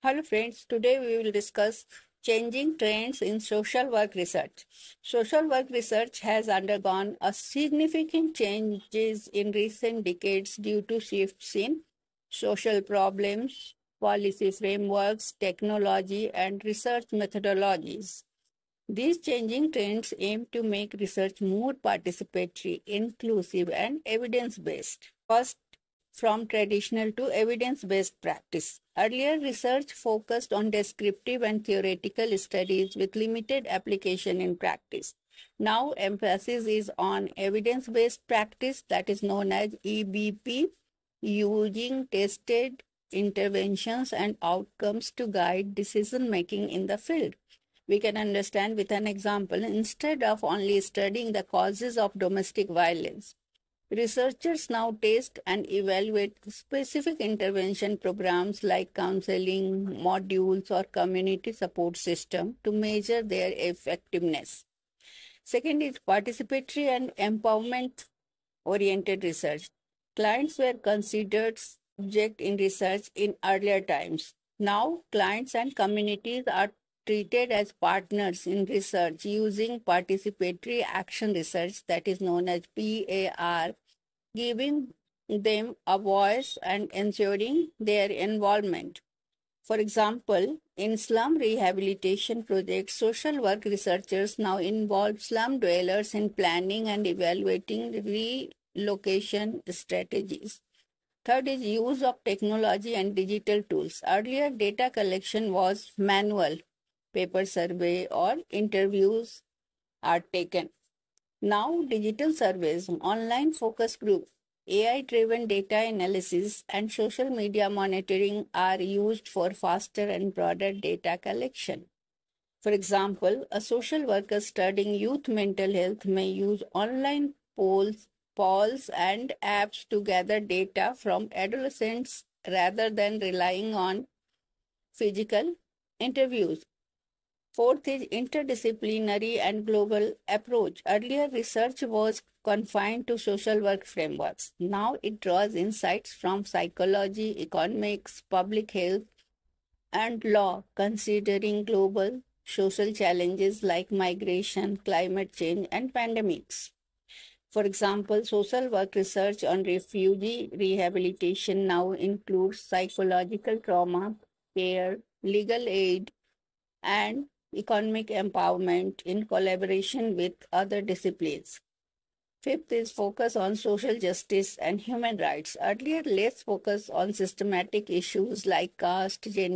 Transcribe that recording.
Hello friends, today we will discuss changing trends in social work research. Social work research has undergone a significant changes in recent decades due to shifts in social problems, policy frameworks, technology, and research methodologies. These changing trends aim to make research more participatory, inclusive, and evidence based. First, from traditional to evidence based practice. Earlier research focused on descriptive and theoretical studies with limited application in practice. Now, emphasis is on evidence based practice, that is known as EBP, using tested interventions and outcomes to guide decision making in the field. We can understand with an example. Instead of only studying the causes of domestic violence, researchers now test and evaluate specific intervention programs like counseling modules or community support system to measure their effectiveness. Second is participatory and empowerment oriented research. Clients were considered subject in research in earlier times. Now, clients and communities are treated as partners in research using participatory action research, that is known as PAR, giving them a voice and ensuring their involvement. For example, in slum rehabilitation projects, social work researchers now involve slum dwellers in planning and evaluating relocation strategies. Third is use of technology and digital tools. Earlier, data collection was manual, paper survey or interviews are taken. Now, digital surveys, online focus group, AI-driven data analysis, and social media monitoring are used for faster and broader data collection. For example, a social worker studying youth mental health may use online polls, and apps to gather data from adolescents rather than relying on physical interviews. Fourth is interdisciplinary and global approach. Earlier, research was confined to social work frameworks. Now it draws insights from psychology, economics, public health, and law, considering global social challenges like migration, climate change, and pandemics. For example, social work research on refugee rehabilitation now includes psychological trauma care, legal aid, and economic empowerment in collaboration with other disciplines. Fifth is focus on social justice and human rights. Earlier, less focus on systematic issues like caste, gender,